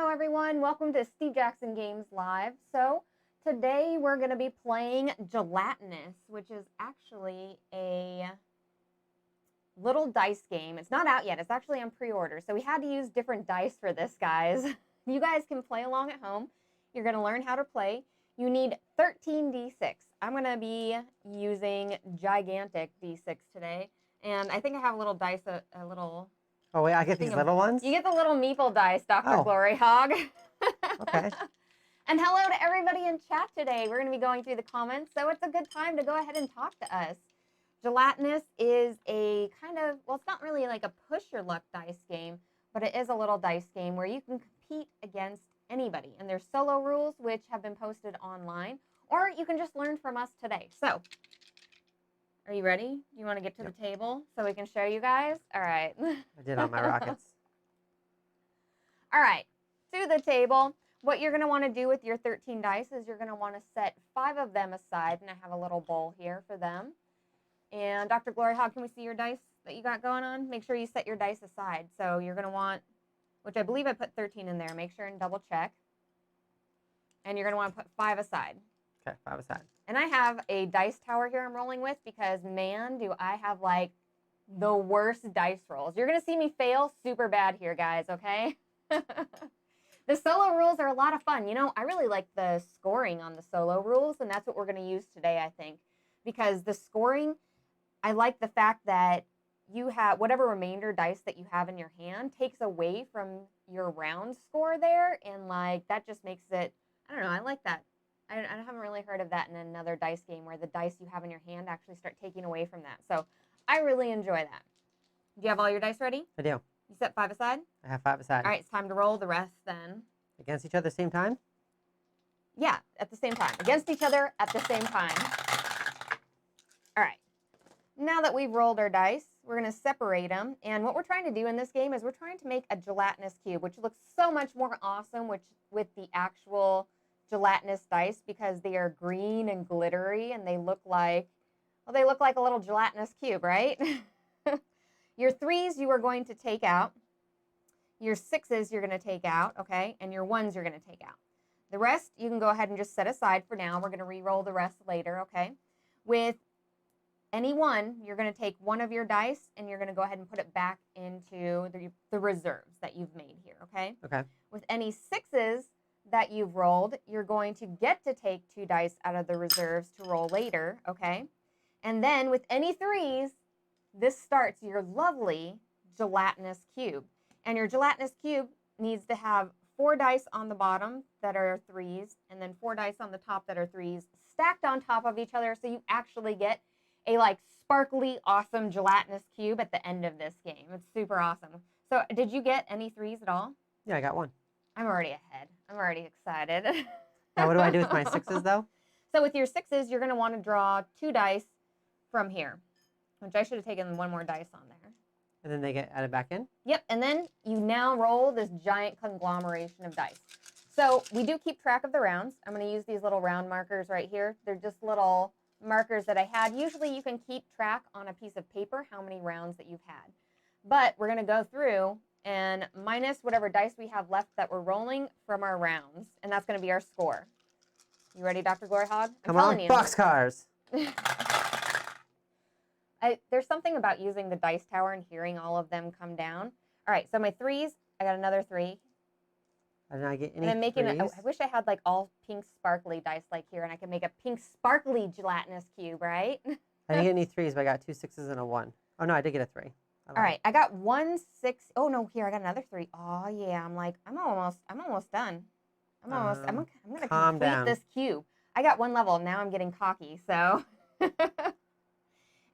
Hello everyone, welcome to Steve Jackson Games Live. So today we're going to be playing Gelatinous, which is actually a little dice game. It's not out yet, it's actually on pre-order. So we had to use different dice for this, guys. You guys can play along at home. You're going to learn how to play. You need 13 D6. I'm going to be using gigantic D6 today. And I think I have a little dice, a little... Oh, wait, I get these little ones? You get the little meeple dice, Dr. Oh. GloryHoundd. Okay. And hello to everybody in chat today. We're going to be going through the comments, so it's a good time to go ahead and talk to us. Gelatinous is a kind of, well, it's not really like a push your luck dice game, but it is a little dice game where you can compete against anybody. And there's solo rules, which have been posted online, or you can just learn from us today. So, are you ready? You want to get to the table so we can show you guys? All right. I did on my rockets. All right, to the table. What you're going to want to do with your 13 dice is you're going to want to set 5 of them aside, and I have a little bowl here for them. And Dr. GloryHoundd, can we see your dice that you got going on? Make sure you set your dice aside. So you're going to want, which I believe I put 13 in there. Make sure and double check. And you're going to want to put 5 aside. Okay, 5 aside. And I have a dice tower here I'm rolling with because, man, do I have, like, the worst dice rolls. You're going to see me fail super bad here, guys, okay? The solo rules are a lot of fun. You know, I really like the scoring on the solo rules, and that's what we're going to use today, I think. Because the scoring, I like the fact that you have whatever remainder dice that you have in your hand takes away from your round score there, and, like, that just makes it, I don't know, I like that. I haven't really heard of that in another dice game where the dice you have in your hand actually start taking away from that. So I really enjoy that. Do you have all your dice ready? I do. You set 5 aside? I have 5 aside. All right, it's time to roll the rest then. Against each other at the same time? Yeah, at the same time. Against each other at the same time. All right. Now that we've rolled our dice, we're going to separate them. And what we're trying to do in this game is we're trying to make a gelatinous cube, which looks so much more awesome with the actual gelatinous dice because they are green and glittery and they look like, well, they look like a little gelatinous cube, right? Your 3s you are going to take out. Your 6s you're going to take out, okay? And your 1s you're going to take out. The rest you can go ahead and just set aside for now. We're going to re-roll the rest later, okay? With any one, you're going to take one of your dice and you're going to go ahead and put it back into the reserves that you've made here, okay? Okay. With any 6s that you've rolled, you're going to get to take 2 dice out of the reserves to roll later, okay? And then with any 3s, this starts your lovely gelatinous cube. And your gelatinous cube needs to have 4 dice on the bottom that are 3s, and then 4 dice on the top that are 3s, stacked on top of each other, so you actually get a, like, sparkly, awesome gelatinous cube at the end of this game. It's super awesome. So did you get any 3s at all? Yeah, I got 1. I'm already ahead. I'm already excited. Now, what do I do with my 6s, though? So with your 6s, you're going to want to draw 2 dice from here, which I should have taken 1 more dice on there. And then they get added back in? Yep, and then you now roll this giant conglomeration of dice. So we do keep track of the rounds. I'm going to use these little round markers right here. They're just little markers that I had. Usually you can keep track on a piece of paper how many rounds that you've had. But we're going to go through and minus whatever dice we have left that we're rolling from our rounds. And that's going to be our score. You ready, Dr. GloryHoundd? Come on, boxcars! There's something about using the dice tower and hearing all of them come down. All right, so my 3s, I got another 3. Did I get any And I'm making threes? I wish I had, like, all pink sparkly dice like here, and I could make a pink sparkly gelatinous cube, right? I didn't get any 3s, but I got 2 6s and a 1. Oh, no, I did get a 3. All right, I got 1 6. Oh, no, here, I got another 3. Oh, yeah, I'm almost done. I'm going to complete this cube. I got 1 level, now I'm getting cocky, so...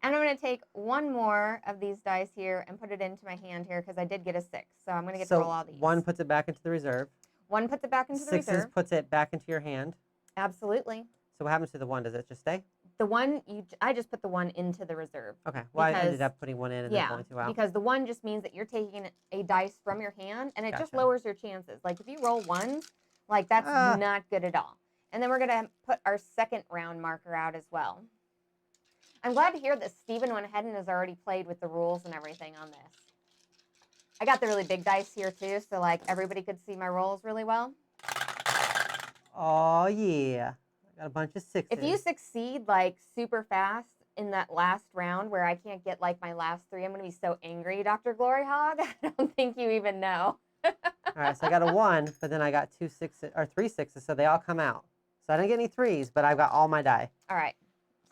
And I'm going to take 1 more of these dice here and put it into my hand here because I did get a 6. So I'm going to get to roll all these. 1 puts it back into the reserve. 1 puts it back into the reserve. 6s puts it back into your hand. Absolutely. So what happens to the 1? Does it just stay? The 1, I just put the 1 into the reserve. Okay. Well, I ended up putting 1 in and then pulling 2 out. Because the 1 just means that you're taking a dice from your hand, and it just lowers your chances. Like, if you roll 1s, like, that's not good at all. And then we're going to put our second round marker out as well. I'm glad to hear that Steven went ahead and has already played with the rules and everything on this. I got the really big dice here too, so like everybody could see my rolls really well. Oh, yeah. I got a bunch of sixes. If you succeed like super fast in that last round where I can't get like my last 3, I'm gonna be so angry, Dr. GloryHoundd. I don't think you even know. All right, so I got a 1, but then I got 2 6s, or 3 6s, so they all come out. So I didn't get any 3s, but I've got all my die. All right.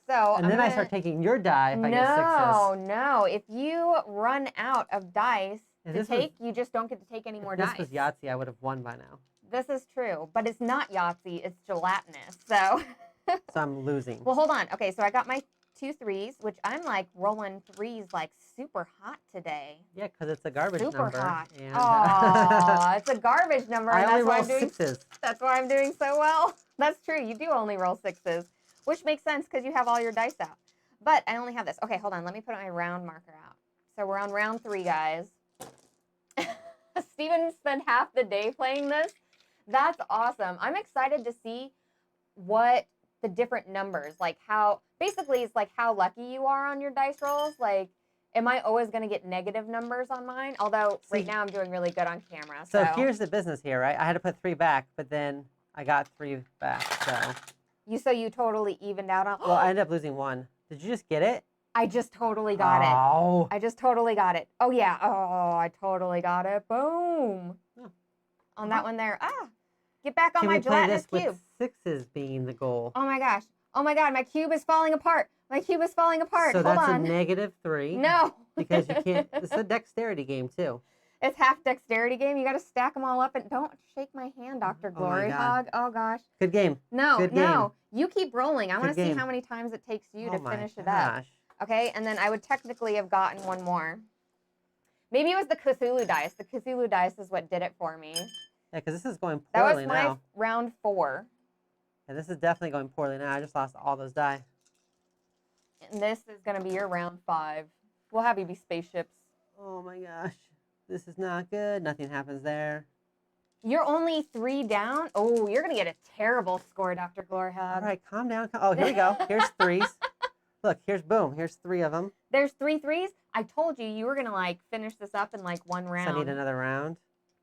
So And then I start taking your die if I get 6s. No. If you run out of dice to take, you just don't get to take any more dice. If this was Yahtzee, I would have won by now. This is true, but it's not Yahtzee. It's gelatinous. So. So I'm losing. Well, hold on. Okay, so I got my 2 3s, which I'm like rolling 3s like super hot today. Yeah, because it's a garbage number. Super hot. And, Aw, it's a garbage number. I And only that's why roll I'm doing 6s. That's why I'm doing so well. That's true. You do only roll 6s, which makes sense because you have all your dice out. But I only have this. Okay, hold on. Let me put my round marker out. So we're on round 3, guys. Steven spent half the day playing this. That's awesome. I'm excited to see what the different numbers, like how, basically it's like how lucky you are on your dice rolls. Like, am I always going to get negative numbers on mine? Although right now I'm doing really good on camera. So here's the business here, right? I had to put 3 back, but then I got 3 back, so. You totally evened out on. Well, I ended up losing 1. Did you just get it? I just totally got it. I just totally got it. Oh yeah. Oh, I totally got it. Boom. Oh. On that one there. Get back on Can my we play gelatinous this cube. with 6s being the goal? Oh my gosh. Oh my God. My cube is falling apart. My cube is falling apart. So Hold that's on. a -3. No. Because you can't. It's a dexterity game too. It's half dexterity game. You got to stack them all up, and don't shake my hand, Dr. GloryHoundd. Oh gosh. Good game. No, Good no. game. You keep rolling. I want to see game. how many times it takes you to finish it gosh. up. Okay, and then I would technically have gotten one more. Maybe it was the Cthulhu dice. The Cthulhu dice is what did it for me. Yeah, because this is going That poorly was my now. round 4. Yeah, this is definitely going poorly now. I just lost all those die. And this is going to be your round 5. We'll have you be spaceships. Oh my gosh. This is not good. Nothing happens there. You're only 3 down? Oh, you're going to get a terrible score, Dr. GloryHoundd. All right, calm down. Oh, here we go. Here's 3s. Look, here's boom. Here's 3 of them. There's 3 3s. I told you you were going to like finish this up in like 1 round. So I need another round?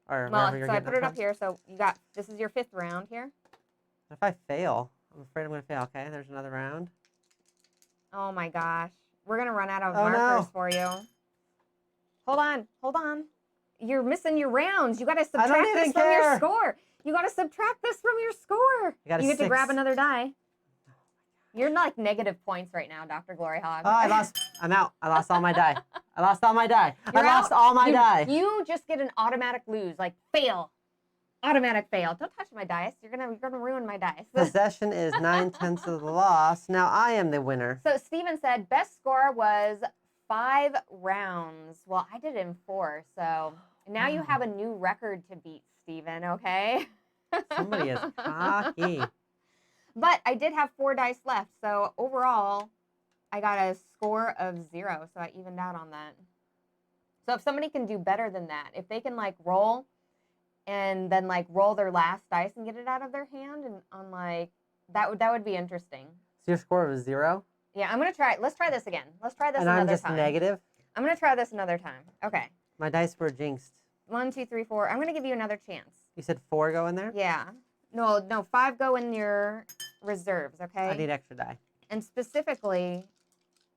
Or well, you're so I put it up here. So you got, this is your 5th round here. If I fail, I'm afraid I'm going to fail. Okay, there's another round. Oh my gosh. We're going to run out of Oh, markers no. for you. Hold on. Hold on. You're missing your rounds. You got to I don't subtract this even from your care. score. You got to subtract this from your score. got a You get to 6. grab another die. You're like negative points right now, Dr. GloryHoundd. Oh, I lost. I'm out. I lost all my die. I lost all my die. You're I lost out? all my die. You just get an automatic lose, like fail. Automatic fail. Don't touch my dice. You're gonna ruin my dice. Possession is 9/10 of the loss. Now I am the winner. So Steven said best score was 5 rounds. Well, I did it in 4, so now you have a new record to beat, Steven, okay? Somebody is cocky. But I did have 4 dice left, so overall, I got a score of 0, so I evened out on that. So if somebody can do better than that, if they can like roll and then like roll their last dice and get it out of their hand and on like that would be interesting. So your score was 0? Yeah, I'm gonna try it. Let's try this again. Let's try this And another I'm just time. negative? I'm gonna try this another time. Okay. My dice were jinxed. 1, 2, 3, 4. I'm gonna give you another chance. You said 4 go in there? Yeah. No, 5 go in your reserves, okay? I need extra die. And specifically,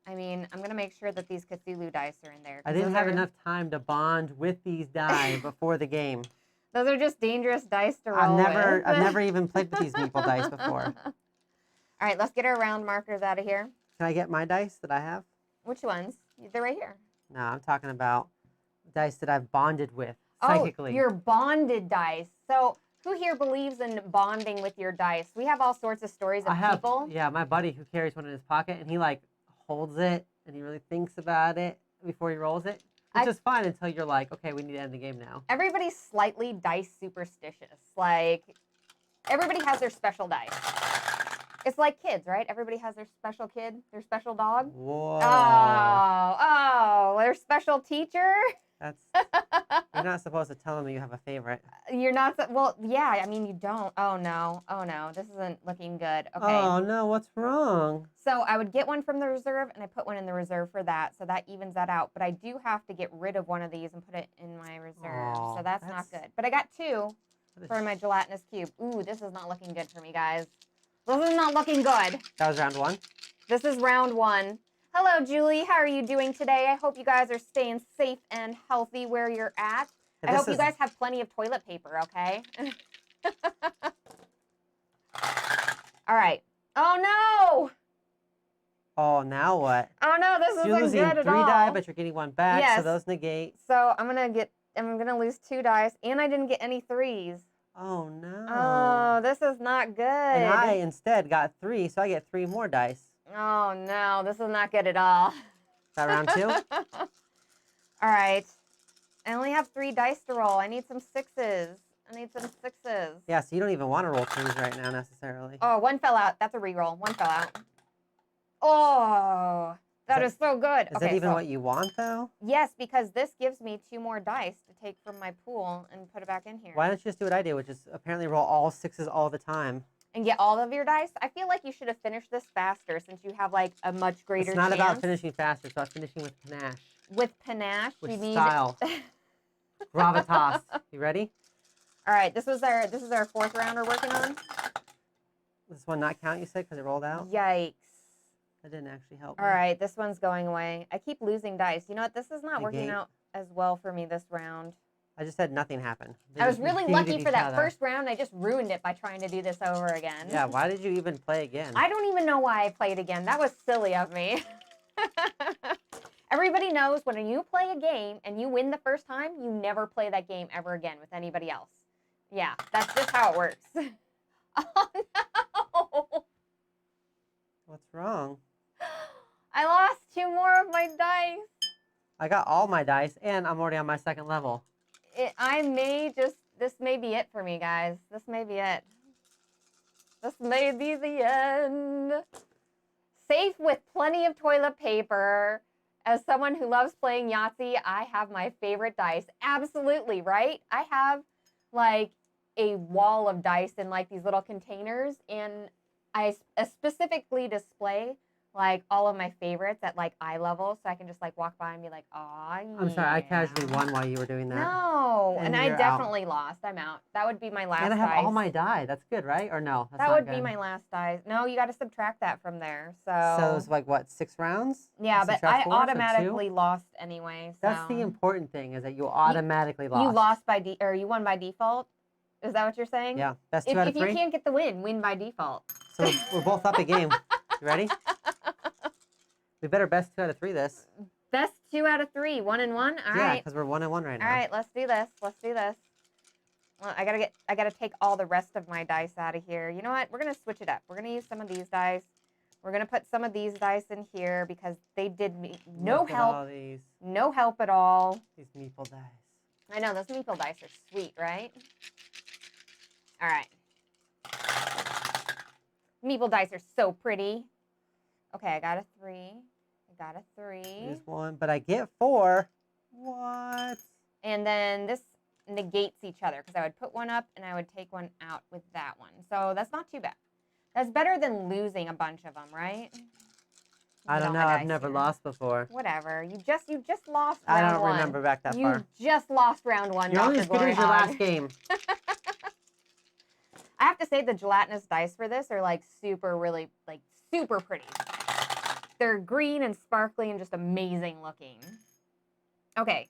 I mean, I'm gonna make sure that these Cthulhu dice are in there. I didn't have enough time to bond with these die before the game. Those are just dangerous dice to roll with. I've never even played with these meeple dice before. All right, let's get our round markers out of here. Can I get my dice that I have? Which ones? They're right here. No, I'm talking about dice that I've bonded with Oh, psychically. your bonded dice. So who here believes in bonding with your dice? We have all sorts of stories of people. Yeah, my buddy who carries one in his pocket, and he like holds it, and he really thinks about it before he rolls it, which is fine until you're like, okay, we need to end the game now. Everybody's slightly dice superstitious. Like, everybody has their special dice. It's like kids, right? Everybody has their special kid, their special dog. Whoa. Oh, their special teacher. That's you're not supposed to tell them you have a favorite. You're not, well, yeah, I mean, you don't. Oh no, this isn't looking good. Okay. Oh no, what's wrong? So I would get one from the reserve, and I put one in the reserve for that, so that evens that out. But I do have to get rid of one of these and put it in my reserve, so that's not good. But I got 2 for my gelatinous cube. Ooh, this is not looking good for me, guys. This is not looking good. That was round 1? This is round 1. Hello, Julie. How are you doing today? I hope you guys are staying safe and healthy where you're at. I hope you guys have plenty of toilet paper, okay? All right. Oh, no! Oh, now what? Oh, no, this isn't good at all. You're losing 3 die, but you're getting 1 back, yes. so those negate. So I'm gonna lose 2 dice, and I didn't get any 3s. Oh, no. Oh, this is not good. And I instead got 3, so I get 3 more dice. Oh, no, this is not good at all. Is that round 2? All right. I only have 3 dice to roll. I need some 6s. I need some 6s. Yeah, so you don't even want to roll 2s right now necessarily. Oh, 1 fell out. That's a reroll. 1 fell out. Oh, that is so good. Is that even what you want, though? Yes, because this gives me 2 more dice to take from my pool and put it back in here. Why don't you just do what I did, which is apparently roll all 6s all the time? And get all of your dice? I feel like you should have finished this faster since you have like a much greater chance. It's not about finishing faster. It's about finishing with panache. With panache? With you mean style. Gravitas. You ready? All right, this is our 4th round we're working on. This one not count, you said, because it rolled out? Yikes. That didn't actually help All me. right, this one's going away. I keep losing dice. You know what? This is not working out as well for me this round. I just said nothing happened. I was really lucky for that first round. I just ruined it by trying to do this over again. Yeah, why did you even play again? I don't even know why I played again. That was silly of me. Everybody knows when you play a game and you win the first time, you never play that game ever again with anybody else. Yeah, that's just how it works. Oh, no. What's wrong? I lost 2 more of my dice. I got all my dice, and I'm already on my 2nd level. This may be it for me, guys. This may be it. This may be the end. Safe with plenty of toilet paper. As someone who loves playing Yahtzee, I have my favorite dice. Absolutely, right? I have like a wall of dice in like these little containers, and I specifically display like all of my favorites at like eye level, so I can just like walk by and be like, "Aw, yeah." I'm sorry, I casually won while you were doing that. No, and I you're definitely lost. I'm out. That would be my last. And I have dice. all my die. That's good, right? Or no? That's that not would good. be my last dice. No, you got to subtract that from there. So it was like what, 6 rounds? Yeah, but Subtract I 4, so automatically lost anyway. So. That's the important thing, is that you automatically lost. You lost by or you won by default. Is that what you're saying? Yeah, best 2 out of 3. If you can't get the win by default. So we're both up a game. You ready? We better best 2 out of 3 this. Best 2 out of 3, 1 and 1. All right. Yeah, because we're 1 and 1 right now. All right, let's do this. Let's do this. Well, I gotta take all the rest of my dice out of here. You know what? We're gonna switch it up. We're gonna use some of these dice. We're gonna put some of these dice in here because they did me no help. No help at all. These meeple dice. I know those meeple dice are sweet, right? All right. Meeple dice are so pretty. Okay, I got a 3. I got a 3. Here's 1, but I get 4. What? And then this negates each other because I would put one up and I would take one out with that one. So that's not too bad. That's better than losing a bunch of them, right? I don't know. I've never lost before. Whatever. You just lost round 1. I don't remember back that far. You just lost round 1. You're only as good as your last game. I have to say the gelatinous dice for this are like super pretty. They're green and sparkly and just amazing looking. Okay,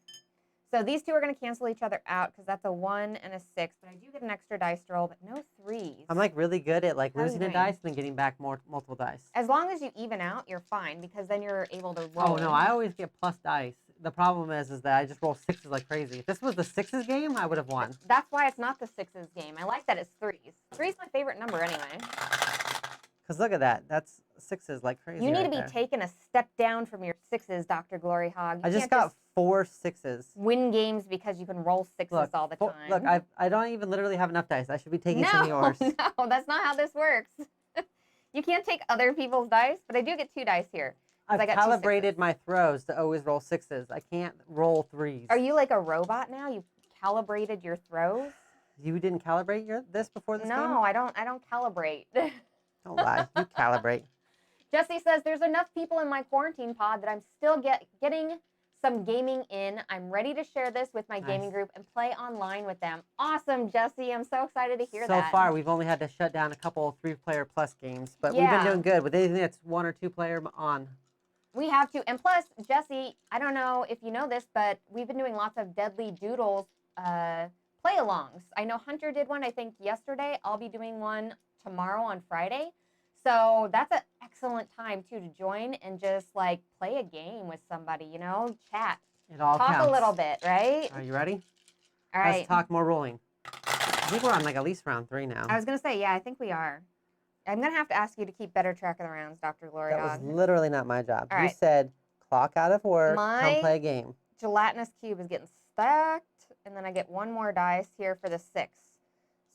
so these 2 are going to cancel each other out because that's a 1 and a 6, but I do get an extra dice to roll, but no 3s. I'm like really good at like losing a dice and then getting back multiple dice. As long as you even out, you're fine because then you're able to roll. Oh no, I always get plus dice. The problem is that I just roll 6s like crazy. If this was the 6s game, I would have won. That's why it's not the 6s game. I like that it's 3s. 3's my favorite number anyway. Because look at that. That's 6s like crazy. You need to be taking a step down from your 6s, Dr. GloryHoundd. I just got 4 6s. Win games because you can roll 6s all the time. Look, I don't even literally have enough dice. I should be taking some of yours. No, that's not how this works. You can't take other people's dice, but I do get 2 dice here. 'Cause I I've got 2 calibrated 6s. my throws to always roll 6s. I can't roll 3s. Are you like a robot now? You calibrated your throws? You didn't calibrate this before this game? No, I don't calibrate. Don't lie. You calibrate. Jesse says there's enough people in my quarantine pod that I'm still getting some gaming in. I'm ready to share this with my gaming Nice. group and play online with them. Awesome, Jesse. I'm so excited to hear that. So far, we've only had to shut down a couple 3-player plus games, but we've been Yeah. doing good with anything that's 1 or 2 player on. We have to. And plus, Jesse, I don't know if you know this, but we've been doing lots of Deadly Doodles play-alongs. I know Hunter did one, I think, yesterday. I'll be doing one tomorrow on Friday. So that's an excellent time, too, to join and just, like, play a game with somebody, you know, chat. It all Talk counts. a little bit, right? Are you ready? All right. Let's talk more rolling. I think we're on like at least round 3 now. I was going to say, yeah, I think we are. I'm going to have to ask you to keep better track of the rounds, Dr. That was GloryHoundd. literally not my job. All You right. said clock out of work, come My- play a game. Gelatinous cube is getting stacked, and then I get 1 more dice here for the 6.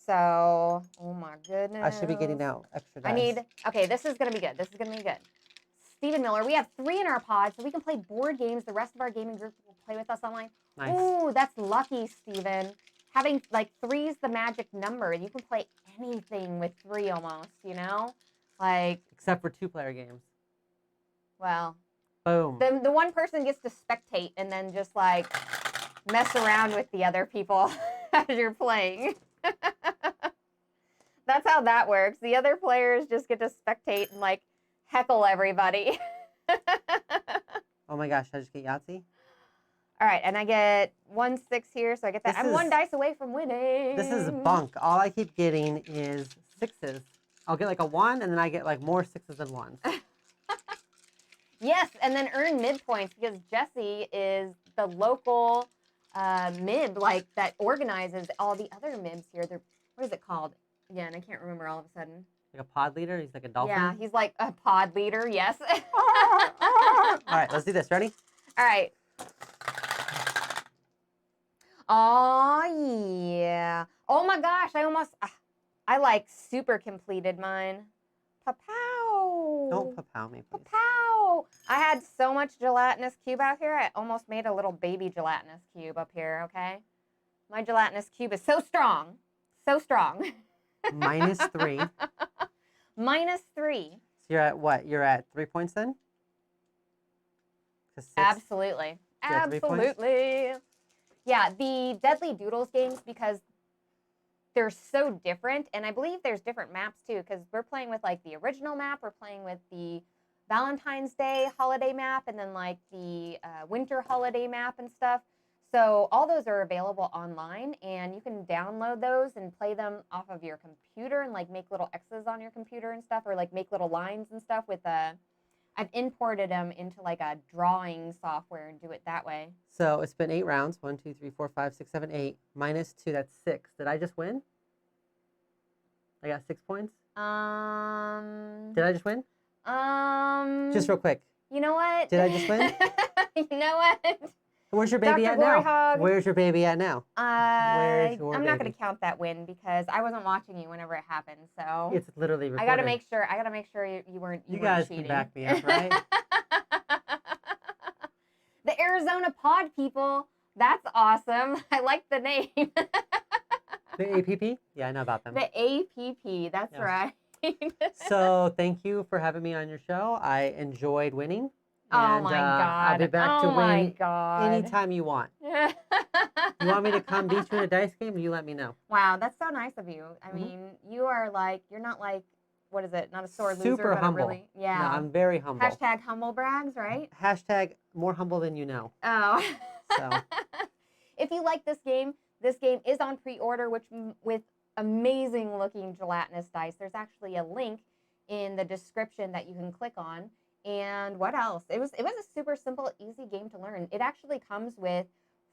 So, oh my goodness. I should be getting out extra dice. I need, okay, this is going to be good. This is going to be good. Stephen Miller, we have 3 in our pod, so we can play board games. The rest of our gaming group will play with us online. Nice. Ooh, that's lucky, Stephen. Having, like, 3 is the magic number. You can play anything with 3 almost, you know? Like, Except for 2-player games. well, Boom. the one person gets to spectate and then just, like, mess around with the other people as you're playing. That's how that works. The other players just get to spectate and, like, heckle everybody. Oh my gosh, did I just get Yahtzee? All right, and I get 1 6 here, so I get that. This I'm 1 is- dice away from winning. This is bunk. All I keep getting is 6s. I'll get like a 1, and then I get like more 6s than 1s. Yes, and then earn mid points because Jesse is the local mib, like, that organizes all the other mibs here. They're, what is it called? Again, I can't remember all of a sudden. Like a pod leader? He's like a dolphin? Yeah, he's like a pod leader, yes. All right, let's do this. Ready? All right. Oh, yeah. Oh, my gosh. I like super completed mine. Pa-pow. Don't pa-pow me, please. Pa-pow. I had so much gelatinous cube out here, I almost made a little baby gelatinous cube up here, okay? My gelatinous cube is so strong. So strong. -3. -3. So you're at what? You're at 3 points then? 'Cause 6 Absolutely. You got 3 points? Absolutely. Yeah, the Deadly Doodles games, because they're so different, and I believe there's different maps too, because we're playing with, like, the original map, we're playing with the Valentine's Day holiday map, and then, like, the winter holiday map and stuff. So all those are available online, and you can download those and play them off of your computer and, like, make little X's on your computer and stuff, or, like, make little lines and stuff with I've imported them into, like, a drawing software and do it that way. So it's been 8 rounds. 1, 2, 3, 4, 5, 6, 7, 8. -2, that's 6. Did I just win? I got 6 points. Did I just win? Just real quick. You know what? Did I just win? You know what? Where's your baby Dr. at now? GloryHoundd. Where's your baby at now? Where's your I'm not going baby? to count that win because I wasn't watching you whenever it happened. So It's literally I recorded. got to make sure you weren't You weren't guys cheating. can back me up, right? The Arizona Pod people. That's awesome. I like the name. The APP? Yeah, I know about them. The APP. That's Yeah. right. So thank you for having me on your show. I enjoyed winning. Oh And, my God. I'll be back to Oh my win God. anytime you want. You want me to come beat you in a dice game? You let me know. Wow, that's so nice of you. I Mhm. mean, you are like, you're not like, what is it? Not a sore loser, Super but humble. a really, yeah. No, I'm very humble. Hashtag humble brags, right? Hashtag more humble than you know. Oh. So. If you like this game is on pre-order, which with amazing looking gelatinous dice. There's actually a link in the description that you can click on. And what else? It was a super simple, easy game to learn. It actually comes with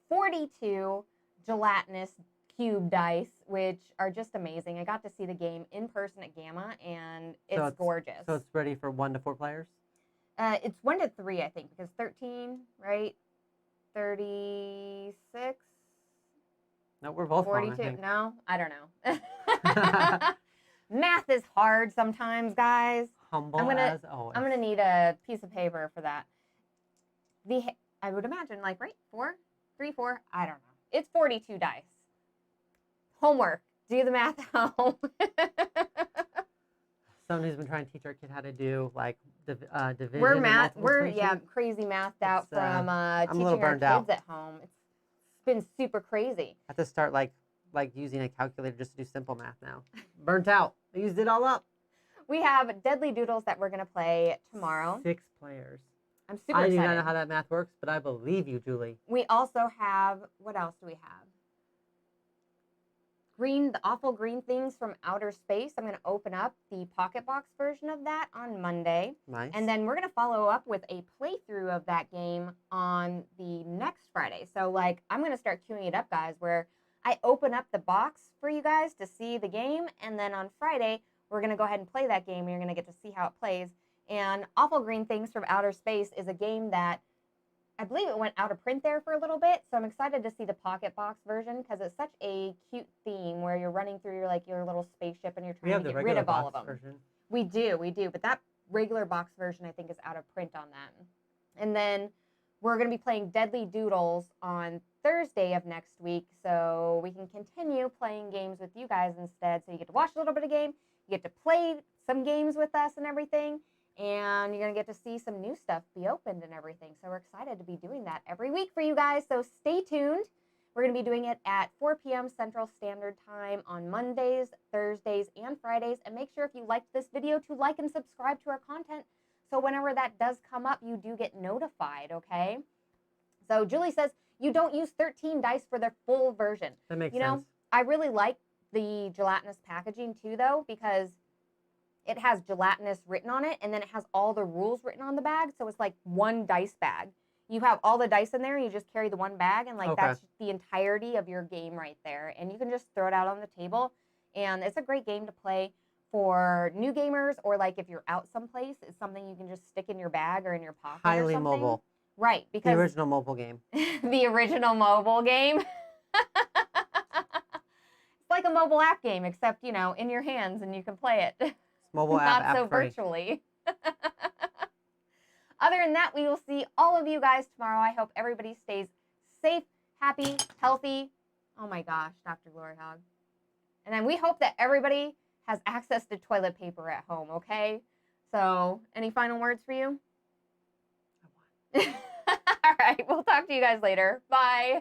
42 gelatinous cube dice, which are just amazing. I got to see the game in person at Gamma, and it's gorgeous. So it's ready for 1 to 4 players? It's 1 to 3, I think, because 13, right? 36? No, we're both 42? wrong, I think. No, I don't know. Math is hard sometimes, guys. Humble I'm as always. I'm gonna need a piece of paper for that. I would imagine like, right, 4, 3, 4, I don't know. It's 42 dice. Homework. Do the math at home. Somebody's been trying to teach our kid how to do like division. We're crazy mathed out from teaching our kids at home. It's been super crazy. I have to start like using a calculator just to do simple math now. Burnt out. I used it all up. We have Deadly Doodles that we're gonna play tomorrow. 6 players. I'm super excited. I do not know how that math works, but I believe you, Julie. We also have, what else do we have? The Awful Green Things from Outer Space. I'm going to open up the Pocket Box version of that on Monday. Nice. And then we're going to follow up with a playthrough of that game on the next Friday. So, like, I'm going to start queuing it up, guys, where I open up the box for you guys to see the game. And then on Friday, we're going to go ahead and play that game. And you're going to get to see how it plays. And Awful Green Things from Outer Space is a game that I believe it went out of print there for a little bit. So I'm excited to see the Pocket Box version because it's such a cute theme where you're running through your little spaceship and you're trying to get rid of all of them. Version. We do. But that regular box version I think is out of print on that. And then we're going to be playing Deadly Doodles on Thursday of next week. So we can continue playing games with you guys instead. So you get to watch a little bit of game. You get to play some games with us and everything. And you're going to get to see some new stuff be opened and everything. So we're excited to be doing that every week for you guys. So stay tuned. We're going to be doing it at 4 p.m. Central Standard Time on Mondays, Thursdays, and Fridays. And make sure if you liked this video to like and subscribe to our content. So whenever that does come up, you do get notified, okay? So Julie says you don't use 13 dice for their full version. That makes sense. You know, I really like the gelatinous packaging too, though, because it has gelatinous written on it, and then it has all the rules written on the bag. So it's like one dice bag. You have all the dice in there, and you just carry the one bag, and that's the entirety of your game right there. And you can just throw it out on the table, and it's a great game to play for new gamers, or like if you're out someplace, it's something you can just stick in your bag or in your pocket or something. Highly mobile. Right, because the original mobile game. The original mobile game. It's like a mobile app game, except, in your hands, and you can play it. Mobile app, not so virtually. Other than that, we will see all of you guys tomorrow. I hope everybody stays safe, happy, healthy. Oh my gosh, Dr. GloryHoundd. And then we hope that everybody has access to toilet paper at home, okay? So, any final words for you? All right, we'll talk to you guys later. Bye.